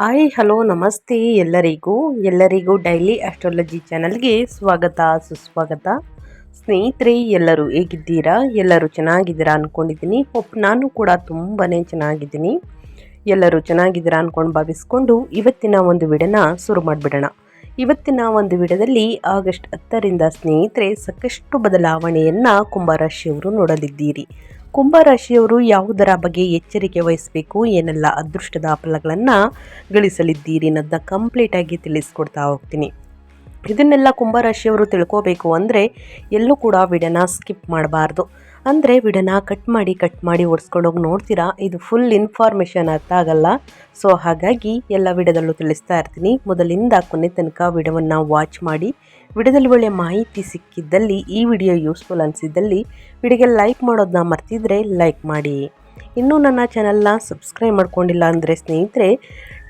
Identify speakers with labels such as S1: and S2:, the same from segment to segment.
S1: Hi hello ನಮಸ್ತೆ ಎಲ್ಲರಿಗೂ daily astrology ಚಾನಲ್ಗೆ ಸ್ವಾಗತ ಸುಸ್ವಾಗತ. ಸ್ನೇಹಿತರೆ, ಎಲ್ಲರೂ ಹೇಗಿದ್ದೀರಾ? ಎಲ್ಲರೂ ಚೆನ್ನಾಗಿದ್ದೀರಾ ಅಂದ್ಕೊಂಡಿದ್ದೀನಿ. ನಾನು ಕೂಡ ತುಂಬಾ ಚೆನ್ನಾಗಿದ್ದೀನಿ. ಎಲ್ಲರೂ ಚೆನ್ನಾಗಿದ್ದೀರಾ ಅಂದ್ಕೊಂಡು ಭಾವಿಸ್ಕೊಂಡು ಇವತ್ತಿನ ಒಂದು ವಿಡಿಯೋನ ಶುರು ಮಾಡಿಬಿಡೋಣ. ಇವತ್ತಿನ ಒಂದು ವಿಡಿಯೋದಲ್ಲಿ ಆಗಸ್ಟ್ 10ರಿಂದ ಸ್ನೇಹಿತರೆ ಸಾಕಷ್ಟು ಬದಲಾವಣೆಯನ್ನು ಕುಂಭರಾಶಿಯವರು ನೋಡಲಿದ್ದೀರಿ. ಕುಂಭರಾಶಿಯವರು ಯಾವುದರ ಬಗ್ಗೆ ಎಚ್ಚರಿಕೆ ವಹಿಸಬೇಕು, ಏನೆಲ್ಲ ಅದೃಷ್ಟದ ಫಲಗಳನ್ನು ಗಳಿಸಲಿದ್ದೀರಿ ಅನ್ನೋದನ್ನ ಕಂಪ್ಲೀಟಾಗಿ ತಿಳಿಸ್ಕೊಡ್ತಾ ಹೋಗ್ತೀನಿ. ಇದನ್ನೆಲ್ಲ ಕುಂಭರಾಶಿಯವರು ತಿಳ್ಕೋಬೇಕು ಅಂದರೆ ಎಲ್ಲೂ ಕೂಡ ವಿಡಿಯೋನ ಸ್ಕಿಪ್ ಮಾಡಬಾರ್ದು. ಅಂದರೆ ವಿಡಿಯೋನ ಕಟ್ ಮಾಡಿ ಓಡಿಸ್ಕೊಂಡೋಗಿ ನೋಡ್ತೀರಾ, ಇದು ಫುಲ್ ಇನ್ಫಾರ್ಮೇಷನ್ ಅರ್ಥ ಆಗಲ್ಲ. ಸೊ ಹಾಗಾಗಿ ಎಲ್ಲ ವಿಡಿಯೋದಲ್ಲೂ ತಿಳಿಸ್ತಾ ಇರ್ತೀನಿ. ಮೊದಲಿಂದ ಕೊನೆ ತನಕ ವಿಡಿಯೋವನ್ನು ವಾಚ್ ಮಾಡಿ. ವಿಡಿಯೋದಲ್ಲಿ ಒಳ್ಳೆಯ ಮಾಹಿತಿ ಸಿಕ್ಕಿದ್ದಲ್ಲಿ, ಈ ವಿಡಿಯೋ ಯೂಸ್ಫುಲ್ ಅನಿಸಿದ್ದಲ್ಲಿ ವಿಡಿಯೋಗೆ ಲೈಕ್ ಮಾಡೋದನ್ನ ಮರ್ತಿದ್ರೆ ಲೈಕ್ ಮಾಡಿ. ಇನ್ನೂ ನನ್ನ ಚಾನಲ್ನ ಸಬ್ಸ್ಕ್ರೈಬ್ ಮಾಡ್ಕೊಂಡಿಲ್ಲ ಅಂದರೆ ಸ್ನೇಹಿತರೆ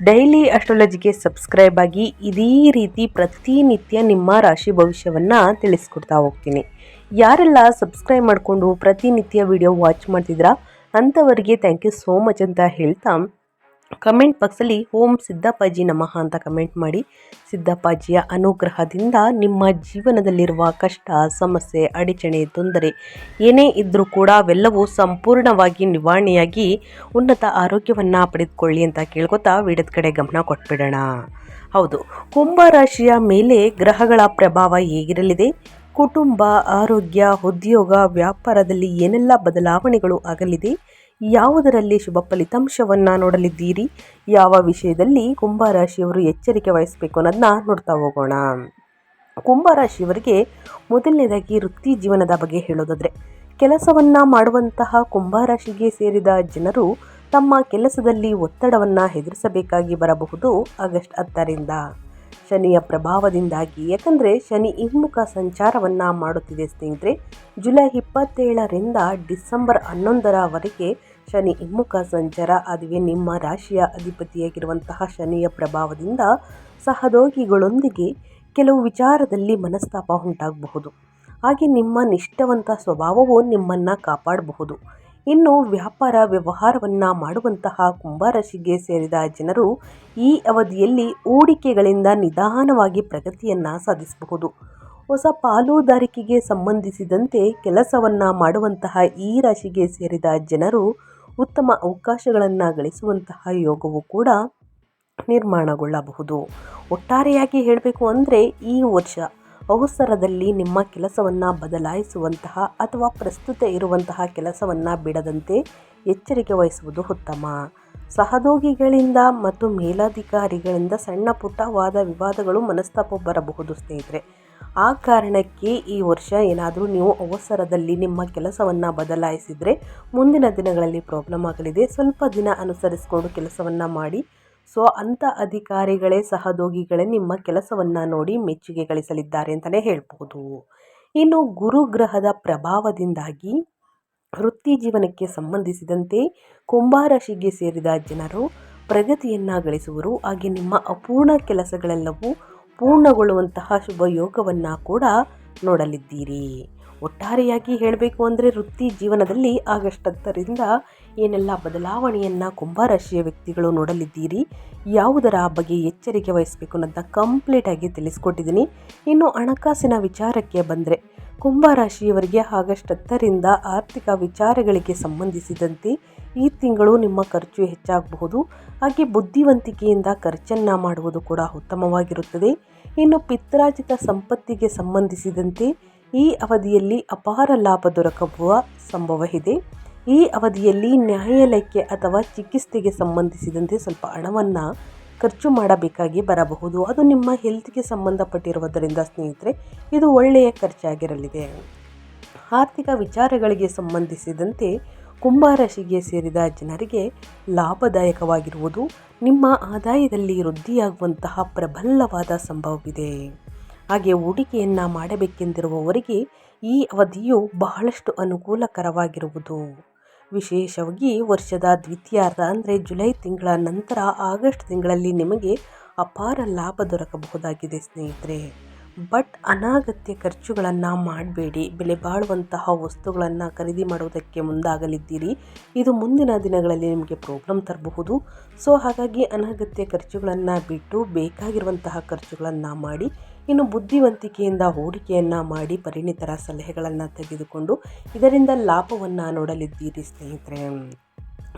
S1: ಡೈಲಿ ಆಸ್ಟ್ರಾಲಜಿಗೆ ಸಬ್ಸ್ಕ್ರೈಬ್ ಆಗಿ ಇದೇ ರೀತಿ ಪ್ರತಿನಿತ್ಯ ನಿಮ್ಮ ರಾಶಿ ಭವಿಷ್ಯವನ್ನು ತಿಳಿಸ್ಕೊಡ್ತಾ ಹೋಗ್ತೀನಿ. ಯಾರೆಲ್ಲ ಸಬ್ಸ್ಕ್ರೈಬ್ ಮಾಡಿಕೊಂಡು ಪ್ರತಿನಿತ್ಯ ವಿಡಿಯೋ ವಾಚ್ ಮಾಡ್ತಿದ್ರಾ ಅಂಥವರಿಗೆ ಥ್ಯಾಂಕ್ ಯು ಸೋ ಮಚ್ ಅಂತ ಹೇಳ್ತಾ, ಕಮೆಂಟ್ ಬಾಕ್ಸಲ್ಲಿ ಓಂ ಸಿದ್ದಪ್ಪಾಜಿ ನಮಃ ಅಂತ ಕಮೆಂಟ್ ಮಾಡಿ. ಸಿದ್ದಪ್ಪಾಜಿಯ ಅನುಗ್ರಹದಿಂದ ನಿಮ್ಮ ಜೀವನದಲ್ಲಿರುವ ಕಷ್ಟ, ಸಮಸ್ಯೆ, ಅಡಚಣೆ, ತೊಂದರೆ ಏನೇ ಇದ್ದರೂ ಕೂಡ ಅವೆಲ್ಲವೂ ಸಂಪೂರ್ಣವಾಗಿ ನಿವಾರಣೆಯಾಗಿ ಉನ್ನತ ಆರೋಗ್ಯವನ್ನು ಪಡೆದುಕೊಳ್ಳಿ ಅಂತ ಕೇಳ್ಕೊತಾ ವಿಡಿಯೋದ ಕಡೆ ಗಮನ ಕೊಟ್ಬಿಡೋಣ. ಹೌದು, ಕುಂಭರಾಶಿಯ ಮೇಲೆ ಗ್ರಹಗಳ ಪ್ರಭಾವ ಹೇಗಿರಲಿದೆ, ಕುಟುಂಬ, ಆರೋಗ್ಯ, ಉದ್ಯೋಗ, ವ್ಯಾಪಾರದಲ್ಲಿ ಏನೆಲ್ಲ ಬದಲಾವಣೆಗಳು ಆಗಲಿದೆ, ಯಾವುದರಲ್ಲಿ ಶುಭ ಫಲಿತಾಂಶವನ್ನು ನೋಡಲಿದ್ದೀರಿ, ಯಾವ ವಿಷಯದಲ್ಲಿ ಕುಂಭರಾಶಿಯವರು ಎಚ್ಚರಿಕೆ ವಹಿಸಬೇಕು ಅನ್ನೋದನ್ನ ನೋಡ್ತಾ ಹೋಗೋಣ. ಕುಂಭರಾಶಿಯವರಿಗೆ ಮೊದಲನೇದಾಗಿ ವೃತ್ತಿ ಜೀವನದ ಬಗ್ಗೆ ಹೇಳೋದಾದರೆ, ಕೆಲಸವನ್ನು ಮಾಡುವಂತಹ ಕುಂಭರಾಶಿಗೆ ಸೇರಿದ ಜನರು ತಮ್ಮ ಕೆಲಸದಲ್ಲಿ ಒತ್ತಡವನ್ನು ಎದುರಿಸಬೇಕಾಗಿ ಬರಬಹುದು ಆಗಸ್ಟ್ 10ರಿಂದ. ಶನಿಯ ಪ್ರಭಾವದಿಂದಾಗಿ, ಯಾಕಂದರೆ ಶನಿ ಹಿಮ್ಮುಖ ಸಂಚಾರವನ್ನು ಮಾಡುತ್ತಿದೆ ಸ್ನೇಹಿತರೆ. ಜುಲೈ 27ರಿಂದ ಡಿಸೆಂಬರ್ 11ರವರೆಗೆ ಶನಿ ಹಿಮ್ಮುಖ ಸಂಚಾರ. ಅದುವೇ ನಿಮ್ಮ ರಾಶಿಯ ಅಧಿಪತಿಯಾಗಿರುವಂತಹ ಶನಿಯ ಪ್ರಭಾವದಿಂದ ಸಹೋದ್ಯೋಗಿಗಳೊಂದಿಗೆ ಕೆಲವು ವಿಚಾರದಲ್ಲಿ ಮನಸ್ತಾಪ ಉಂಟಾಗಬಹುದು. ಹಾಗೆ ನಿಮ್ಮ ನಿಷ್ಠಾವಂತ ಸ್ವಭಾವವು ನಿಮ್ಮನ್ನು ಕಾಪಾಡಬಹುದು. ಇನ್ನು ವ್ಯಾಪಾರ ವ್ಯವಹಾರವನ್ನು ಮಾಡುವಂತಹ ಕುಂಭರಾಶಿಗೆ ಸೇರಿದ ಜನರು ಈ ಅವಧಿಯಲ್ಲಿ ಹೂಡಿಕೆಗಳಿಂದ ನಿಧಾನವಾಗಿ ಪ್ರಗತಿಯನ್ನು ಸಾಧಿಸಬಹುದು. ಹೊಸ ಪಾಲುದಾರಿಕೆಗೆ ಸಂಬಂಧಿಸಿದಂತೆ ಕೆಲಸವನ್ನು ಮಾಡುವಂತಹ ಈ ರಾಶಿಗೆ ಸೇರಿದ ಜನರು ಉತ್ತಮ ಅವಕಾಶಗಳನ್ನು ಗಳಿಸುವಂತಹ ಯೋಗವು ಕೂಡ ನಿರ್ಮಾಣಗೊಳ್ಳಬಹುದು. ಒಟ್ಟಾರೆಯಾಗಿ ಹೇಳಬೇಕು ಅಂದರೆ ಈ ವರ್ಷ ಅವಸರದಲ್ಲಿ ನಿಮ್ಮ ಕೆಲಸವನ್ನು ಬದಲಾಯಿಸುವಂತಹ ಅಥವಾ ಪ್ರಸ್ತುತ ಇರುವಂತಹ ಕೆಲಸವನ್ನು ಬಿಡದಂತೆ ಎಚ್ಚರಿಕೆ ವಹಿಸುವುದು ಉತ್ತಮ. ಸಹೋದ್ಯೋಗಿಗಳಿಂದ ಮತ್ತು ಮೇಲಾಧಿಕಾರಿಗಳಿಂದ ಸಣ್ಣ ಪುಟ್ಟವಾದ ವಿವಾದಗಳು, ಮನಸ್ತಾಪ ಬರಬಹುದು ಸ್ನೇಹಿತರೆ. ಆ ಕಾರಣಕ್ಕೆ ಈ ವರ್ಷ ಏನಾದರೂ ನೀವು ಅವಸರದಲ್ಲಿ ನಿಮ್ಮ ಕೆಲಸವನ್ನು ಬದಲಾಯಿಸಿದರೆ ಮುಂದಿನ ದಿನಗಳಲ್ಲಿ ಪ್ರಾಬ್ಲಮ್ ಆಗಲಿದೆ. ಸ್ವಲ್ಪ ದಿನ ಅನುಸರಿಸಿಕೊಂಡು ಕೆಲಸವನ್ನು ಮಾಡಿ. ಸೊ ಅಂಥ ಅಧಿಕಾರಿಗಳೇ, ಸಹೋದ್ಯೋಗಿಗಳೇ ನಿಮ್ಮ ಕೆಲಸವನ್ನು ನೋಡಿ ಮೆಚ್ಚುಗೆ ಗಳಿಸಲಿದ್ದಾರೆ ಅಂತಲೇ ಹೇಳ್ಬೋದು. ಇನ್ನು ಗುರುಗ್ರಹದ ಪ್ರಭಾವದಿಂದಾಗಿ ವೃತ್ತಿ ಜೀವನಕ್ಕೆ ಸಂಬಂಧಿಸಿದಂತೆ ಕುಂಭರಾಶಿಗೆ ಸೇರಿದ ಜನರು ಪ್ರಗತಿಯನ್ನು ಗಳಿಸುವರು. ಹಾಗೆ ನಿಮ್ಮ ಅಪೂರ್ಣ ಕೆಲಸಗಳೆಲ್ಲವೂ ಪೂರ್ಣಗೊಳ್ಳುವಂತಹ ಶುಭ ಯೋಗವನ್ನು ಕೂಡ ನೋಡಲಿದ್ದೀರಿ. ಒಟ್ಟಾರೆಯಾಗಿ ಹೇಳಬೇಕು ಅಂದರೆ ವೃತ್ತಿ ಜೀವನದಲ್ಲಿ ಆಗಸ್ಟ್ 10ರಿಂದ ಏನೆಲ್ಲ ಬದಲಾವಣೆಯನ್ನು ಕುಂಭರಾಶಿಯ ವ್ಯಕ್ತಿಗಳು ನೋಡಲಿದ್ದೀರಿ, ಯಾವುದರ ಬಗ್ಗೆ ಎಚ್ಚರಿಕೆ ವಹಿಸಬೇಕು ಅನ್ನೋದನ್ನ ಕಂಪ್ಲೀಟಾಗಿ ತಿಳಿಸ್ಕೊಟ್ಟಿದ್ದೀನಿ. ಇನ್ನು ಹಣಕಾಸಿನ ವಿಚಾರಕ್ಕೆ ಬಂದರೆ, ಕುಂಭರಾಶಿಯವರಿಗೆ ಆಗಸ್ಟ್ 10ರಿಂದ ಆರ್ಥಿಕ ವಿಚಾರಗಳಿಗೆ ಸಂಬಂಧಿಸಿದಂತೆ ಈ ತಿಂಗಳು ನಿಮ್ಮ ಖರ್ಚು ಹೆಚ್ಚಾಗಬಹುದು. ಹಾಗೆ ಬುದ್ಧಿವಂತಿಕೆಯಿಂದ ಖರ್ಚನ್ನು ಮಾಡುವುದು ಕೂಡ ಉತ್ತಮವಾಗಿರುತ್ತದೆ. ಇನ್ನು ಪಿತ್ರಾರ್ಜಿತ ಸಂಪತ್ತಿಗೆ ಸಂಬಂಧಿಸಿದಂತೆ ಈ ಅವಧಿಯಲ್ಲಿ ಅಪಾರ ಲಾಭ ದೊರಕುವ ಸಂಭವ ಇದೆ. ಈ ಅವಧಿಯಲ್ಲಿ ನ್ಯಾಯಾಲಯಕ್ಕೆ ಅಥವಾ ಚಿಕಿತ್ಸೆಗೆ ಸಂಬಂಧಿಸಿದಂತೆ ಸ್ವಲ್ಪ ಹಣವನ್ನು ಖರ್ಚು ಮಾಡಬೇಕಾಗಿ ಬರಬಹುದು. ಅದು ನಿಮ್ಮ ಹೆಲ್ತ್ಗೆ ಸಂಬಂಧಪಟ್ಟಿರುವುದರಿಂದ ಸ್ನೇಹಿತರೆ ಇದು ಒಳ್ಳೆಯ ಖರ್ಚಾಗಿರಲಿದೆ. ಆರ್ಥಿಕ ವಿಚಾರಗಳಿಗೆ ಸಂಬಂಧಿಸಿದಂತೆ ಕುಂಭರಾಶಿಗೆ ಸೇರಿದ ಜನರಿಗೆ ಲಾಭದಾಯಕವಾಗಿರುವುದು. ನಿಮ್ಮ ಆದಾಯದಲ್ಲಿ ವೃದ್ಧಿಯಾಗುವಂತಹ ಪ್ರಬಲವಾದ ಸಂಭವವಿದೆ. ಹಾಗೆ ಹೂಡಿಕೆಯನ್ನು ಮಾಡಬೇಕೆಂದಿರುವವರಿಗೆ ಈ ಅವಧಿಯು ಬಹಳಷ್ಟು ಅನುಕೂಲಕರವಾಗಿರುವುದು. ವಿಶೇಷವಾಗಿ ವರ್ಷದ ದ್ವಿತೀಯಾರ್ಧ ಅಂದರೆ ಜುಲೈ ತಿಂಗಳ ನಂತರ ಆಗಸ್ಟ್ ತಿಂಗಳಲ್ಲಿ ನಿಮಗೆ ಅಪಾರ ಲಾಭ ದೊರಕಬಹುದಾಗಿದೆ ಸ್ನೇಹಿತರೆ. ಬಟ್ ಅನಗತ್ಯ ಖರ್ಚುಗಳನ್ನು ಮಾಡಬೇಡಿ. ಬೆಲೆ ಬಾಳುವಂತಹ ವಸ್ತುಗಳನ್ನು ಖರೀದಿ ಮಾಡುವುದಕ್ಕೆ ಮುಂದಾಗಲಿದ್ದೀರಿ. ಇದು ಮುಂದಿನ ದಿನಗಳಲ್ಲಿ ನಿಮಗೆ ಪ್ರಾಬ್ಲಮ್ ತರಬಹುದು. ಸೊ ಹಾಗಾಗಿ ಅನಗತ್ಯ ಖರ್ಚುಗಳನ್ನು ಬಿಟ್ಟು ಬೇಕಾಗಿರುವಂತಹ ಖರ್ಚುಗಳನ್ನು ಮಾಡಿ, ಇನ್ನು ಬುದ್ಧಿವಂತಿಕೆಯಿಂದ ಹೂಡಿಕೆಯನ್ನು ಮಾಡಿ ಪರಿಣಿತರ ಸಲಹೆಗಳನ್ನು ತೆಗೆದುಕೊಂಡು ಇದರಿಂದ ಲಾಭವನ್ನು ನೋಡಲಿದ್ದೀರಿ ಸ್ನೇಹಿತರೆ.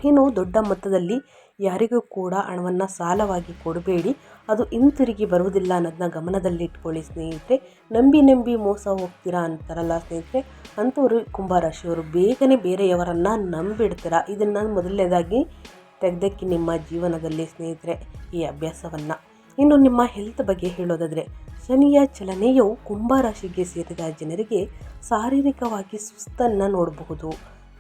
S1: ಇನ್ನು ದೊಡ್ಡ ಮೊತ್ತದಲ್ಲಿ ಯಾರಿಗೂ ಕೂಡ ಹಣವನ್ನು ಸಾಲವಾಗಿ ಕೊಡಬೇಡಿ, ಅದು ಹಿಂತಿರುಗಿ ಬರುವುದಿಲ್ಲ ಅನ್ನೋದನ್ನ ಗಮನದಲ್ಲಿಟ್ಕೊಳ್ಳಿ ಸ್ನೇಹಿತರೆ. ನಂಬಿ ಮೋಸ ಹೋಗ್ತೀರಾ ಅಂತಾರಲ್ಲ ಸ್ನೇಹಿತರೆ, ಅಂಥವರು ಕುಂಭರಾಶಿಯವರು ಬೇಗನೆ ಬೇರೆಯವರನ್ನು ನಂಬಿಡ್ತೀರಾ. ಇದನ್ನು ಮೊದಲನೇದಾಗಿ ತೆಗೆದಕ್ಕೆ ನಿಮ್ಮ ಜೀವನದಲ್ಲಿ ಸ್ನೇಹಿತರೆ ಈ ಅಭ್ಯಾಸವನ್ನು. ಇನ್ನು ನಿಮ್ಮ ಹೆಲ್ತ್ ಬಗ್ಗೆ ಹೇಳೋದಾದರೆ, ಶನಿಯ ಚಲನೆಯು ಕುಂಭರಾಶಿಗೆ ಸೇರಿದ ಜನರಿಗೆ ಶಾರೀರಿಕವಾಗಿ ಸುಸ್ತನ್ನು ನೋಡಬಹುದು.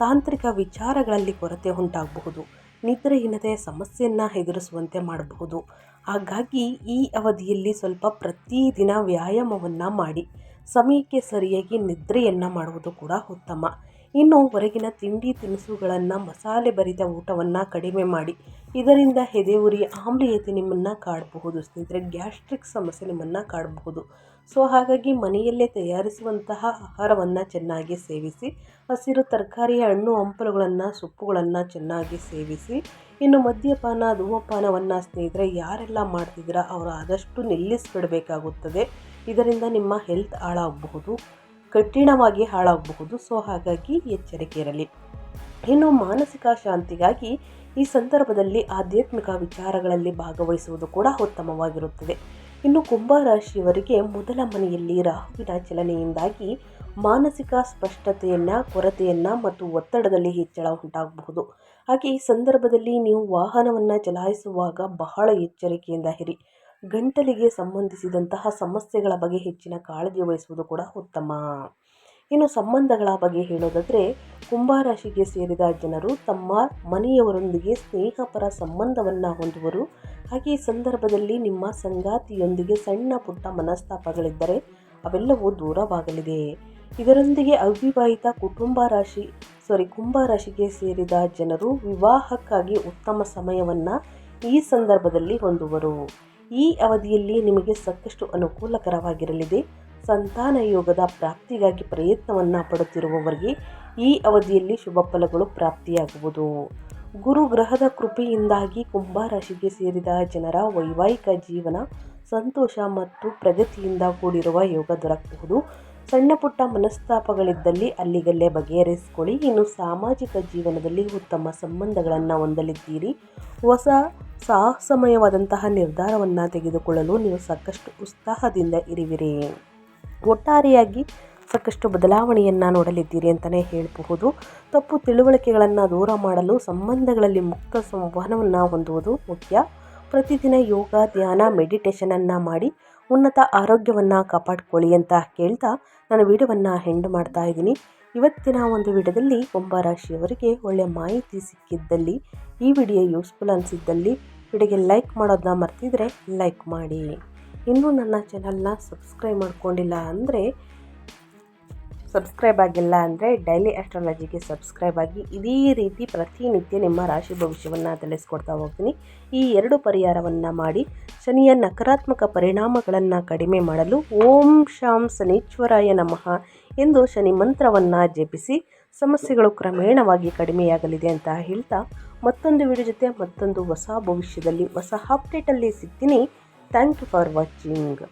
S1: ತಾಂತ್ರಿಕ ವಿಚಾರಗಳಲ್ಲಿ ಕೊರತೆ ಉಂಟಾಗಬಹುದು. ನಿದ್ರೆಹೀನತೆ ಸಮಸ್ಯೆಯನ್ನು ಎದುರಿಸುವಂತೆ ಮಾಡಬಹುದು. ಹಾಗಾಗಿ ಈ ಅವಧಿಯಲ್ಲಿ ಸ್ವಲ್ಪ ಪ್ರತಿದಿನ ವ್ಯಾಯಾಮವನ್ನು ಮಾಡಿ, ಸಮಯಕ್ಕೆ ಸರಿಯಾಗಿ ನಿದ್ರೆಯನ್ನು ಮಾಡುವುದು ಕೂಡ ಉತ್ತಮ. ಇನ್ನು ಹೊರಗಿನ ತಿಂಡಿ ತಿನಿಸುಗಳನ್ನು, ಮಸಾಲೆ ಭರಿತ ಊಟವನ್ನು ಕಡಿಮೆ ಮಾಡಿ. ಇದರಿಂದ ಎದೆಯುರಿ, ಆಮ್ಲೀಯತೆ ನಿಮ್ಮನ್ನು ಕಾಡಬಹುದು ಸ್ನೇಹಿತರೆ. ಗ್ಯಾಸ್ಟ್ರಿಕ್ ಸಮಸ್ಯೆ ನಿಮ್ಮನ್ನು ಕಾಡಬಹುದು. ಸೊ ಹಾಗಾಗಿ ಮನೆಯಲ್ಲೇ ತಯಾರಿಸುವಂತಹ ಆಹಾರವನ್ನು ಚೆನ್ನಾಗಿ ಸೇವಿಸಿ. ಹಸಿರು ತರಕಾರಿ, ಹಣ್ಣು ಹಂಪಲುಗಳನ್ನು, ಸೊಪ್ಪುಗಳನ್ನು ಚೆನ್ನಾಗಿ ಸೇವಿಸಿ. ಇನ್ನು ಮದ್ಯಪಾನ, ಧೂಮಪಾನವನ್ನು ಸ್ನೇಹಿತರೆ ಯಾರೆಲ್ಲ ಮಾಡ್ತಿದ್ದೀರಾ ಅವರು ಆದಷ್ಟು ನಿಲ್ಲಿಸಿಬಿಡಬೇಕಾಗುತ್ತದೆ. ಇದರಿಂದ ನಿಮ್ಮ ಹೆಲ್ತ್ ಹಾಳಾಗಬಹುದು, ಕಠಿಣವಾಗಿ ಹಾಳಾಗಬಹುದು. ಸೊ ಹಾಗಾಗಿ ಎಚ್ಚರಿಕೆ ಇರಲಿ. ಇನ್ನು ಮಾನಸಿಕ ಶಾಂತಿಗಾಗಿ ಈ ಸಂದರ್ಭದಲ್ಲಿ ಆಧ್ಯಾತ್ಮಿಕ ವಿಚಾರಗಳಲ್ಲಿ ಭಾಗವಹಿಸುವುದು ಕೂಡ ಉತ್ತಮವಾಗಿರುತ್ತದೆ. ಇನ್ನು ಕುಂಭರಾಶಿಯವರಿಗೆ ಮೊದಲ ಮನೆಯಲ್ಲಿ ರಾಹುವಿನ ಚಲನೆಯಿಂದಾಗಿ ಮಾನಸಿಕ ಸ್ಪಷ್ಟತೆಯನ್ನು, ಕೊರತೆಯನ್ನು ಮತ್ತು ಒತ್ತಡದಲ್ಲಿ ಹೆಚ್ಚಳ ಉಂಟಾಗಬಹುದು. ಹಾಗೆ ಈ ಸಂದರ್ಭದಲ್ಲಿ ನೀವು ವಾಹನವನ್ನು ಚಲಾಯಿಸುವಾಗ ಬಹಳ ಎಚ್ಚರಿಕೆಯಿಂದ ಇರಿ. ಗಂಟಲಿಗೆ ಸಂಬಂಧಿಸಿದಂತಹ ಸಮಸ್ಯೆಗಳ ಬಗ್ಗೆ ಹೆಚ್ಚಿನ ಕಾಳಜಿ ವಹಿಸುವುದು ಕೂಡ ಉತ್ತಮ. ಇನ್ನು ಸಂಬಂಧಗಳ ಬಗ್ಗೆ ಹೇಳೋದಾದರೆ, ಕುಂಭರಾಶಿಗೆ ಸೇರಿದ ಜನರು ತಮ್ಮ ಮನೆಯವರೊಂದಿಗೆ ಸ್ನೇಹಪರ ಸಂಬಂಧವನ್ನು ಹೊಂದುವರು. ಹಾಗೆ ಈ ಸಂದರ್ಭದಲ್ಲಿ ನಿಮ್ಮ ಸಂಗಾತಿಯೊಂದಿಗೆ ಸಣ್ಣ ಪುಟ್ಟ ಮನಸ್ತಾಪಗಳಿದ್ದರೆ ಅವೆಲ್ಲವೂ ದೂರವಾಗಲಿದೆ. ಇದರೊಂದಿಗೆ ಅವಿವಾಹಿತ ಕುಂಭರಾಶಿಗೆ ಸೇರಿದ ಜನರು ವಿವಾಹಕ್ಕಾಗಿ ಉತ್ತಮ ಸಮಯವನ್ನು ಈ ಸಂದರ್ಭದಲ್ಲಿ ಹೊಂದುವರು. ಈ ಅವಧಿಯಲ್ಲಿ ನಿಮಗೆ ಸಾಕಷ್ಟು ಅನುಕೂಲಕರವಾಗಿರಲಿದೆ. ಸಂತಾನ ಯೋಗದ ಪ್ರಾಪ್ತಿಗಾಗಿ ಪ್ರಯತ್ನವನ್ನು ಪಡುತ್ತಿರುವವರಿಗೆ ಈ ಅವಧಿಯಲ್ಲಿ ಶುಭ ಫಲಗಳು ಪ್ರಾಪ್ತಿಯಾಗುವುದು. ಗುರು ಗ್ರಹದ ಕೃಪೆಯಿಂದಾಗಿ ಕುಂಭರಾಶಿಗೆ ಸೇರಿದ ಜನರ ವೈವಾಹಿಕ ಜೀವನ ಸಂತೋಷ ಮತ್ತು ಪ್ರಗತಿಯಿಂದ ಕೂಡಿರುವ ಯೋಗ ದೊರಕಬಹುದು. ಸಣ್ಣ ಪುಟ್ಟ ಮನಸ್ತಾಪಗಳಿದ್ದಲ್ಲಿ ಅಲ್ಲಿಗಲ್ಲೇ ಬಗೆಹರಿಸಿಕೊಳ್ಳಿ. ಇನ್ನು ಸಾಮಾಜಿಕ ಜೀವನದಲ್ಲಿ ಉತ್ತಮ ಸಂಬಂಧಗಳನ್ನು ಹೊಂದಲಿದ್ದೀರಿ. ಹೊಸ ಸಾಹಸಮಯವಾದಂತಹ ನಿರ್ಧಾರವನ್ನು ತೆಗೆದುಕೊಳ್ಳಲು ನೀವು ಸಾಕಷ್ಟು ಉತ್ಸಾಹದಿಂದ ಇರುವಿರಿ. ಒಟ್ಟಾರೆಯಾಗಿ ಸಾಕಷ್ಟು ಬದಲಾವಣೆಯನ್ನು ನೋಡಲಿದ್ದೀರಿ ಅಂತಲೇ ಹೇಳಬಹುದು. ತಪ್ಪು ತಿಳುವಳಿಕೆಗಳನ್ನು ದೂರ ಮಾಡಲು ಸಂಬಂಧಗಳಲ್ಲಿ ಮುಕ್ತ ಸಂವಹನವನ್ನು ಹೊಂದುವುದು ಮುಖ್ಯ. ಪ್ರತಿದಿನ ಯೋಗ, ಧ್ಯಾನ, ಮೆಡಿಟೇಷನನ್ನು ಮಾಡಿ ಉನ್ನತ ಆರೋಗ್ಯವನ್ನು ಕಾಪಾಡಿಕೊಳ್ಳಿ ಅಂತ ಕೇಳ್ತಾ ನಾನು ವಿಡಿಯೋವನ್ನು ಎಂಡ್ ಮಾಡ್ತಾ ಇದ್ದೀನಿ. ಇವತ್ತಿನ ಒಂದು ವಿಡಿಯೋದಲ್ಲಿ ಕುಂಭರಾಶಿಯವರಿಗೆ ಒಳ್ಳೆಯ ಮಾಹಿತಿ ಸಿಕ್ಕಿದ್ದಲ್ಲಿ, ಈ ವಿಡಿಯೋ ಯೂಸ್ಫುಲ್ ಅನಿಸಿದ್ದಲ್ಲಿ ವಿಡಿಯೋಗೆ ಲೈಕ್ ಮಾಡೋದನ್ನ ಮರ್ತಿದ್ರೆ ಲೈಕ್ ಮಾಡಿ. ಇನ್ನೂ ನನ್ನ ಚಾನಲ್ನ ಸಬ್ಸ್ಕ್ರೈಬ್ ಆಗಿಲ್ಲ ಅಂದರೆ ಡೈಲಿ ಆಸ್ಟ್ರಾಲಜಿಗೆ ಸಬ್ಸ್ಕ್ರೈಬ್ ಆಗಿ. ಇದೇ ರೀತಿ ಪ್ರತಿನಿತ್ಯ ನಿಮ್ಮ ರಾಶಿ ಭವಿಷ್ಯವನ್ನು ತಿಳಿಸ್ಕೊಡ್ತಾ ಹೋಗ್ತೀನಿ. ಈ 2 ಪರಿಹಾರವನ್ನು ಮಾಡಿ ಶನಿಯ ನಕಾರಾತ್ಮಕ ಪರಿಣಾಮಗಳನ್ನು ಕಡಿಮೆ ಮಾಡಲು ಓಂ ಶಾಂ ಶನೀಶ್ವರಾಯ ನಮಃ ಎಂದು ಶನಿ ಮಂತ್ರವನ್ನು ಜಪಿಸಿ ಸಮಸ್ಯೆಗಳು ಕ್ರಮೇಣವಾಗಿ ಕಡಿಮೆಯಾಗಲಿದೆ ಅಂತ ಹೇಳ್ತಾ, ಮತ್ತೊಂದು ವಿಡಿಯೋ ಜೊತೆ ಮತ್ತೊಂದು ಹೊಸ ಭವಿಷ್ಯದಲ್ಲಿ ಹೊಸ ಅಪ್ಡೇಟಲ್ಲಿ ಸಿಗ್ತೀನಿ. Thank you for watching.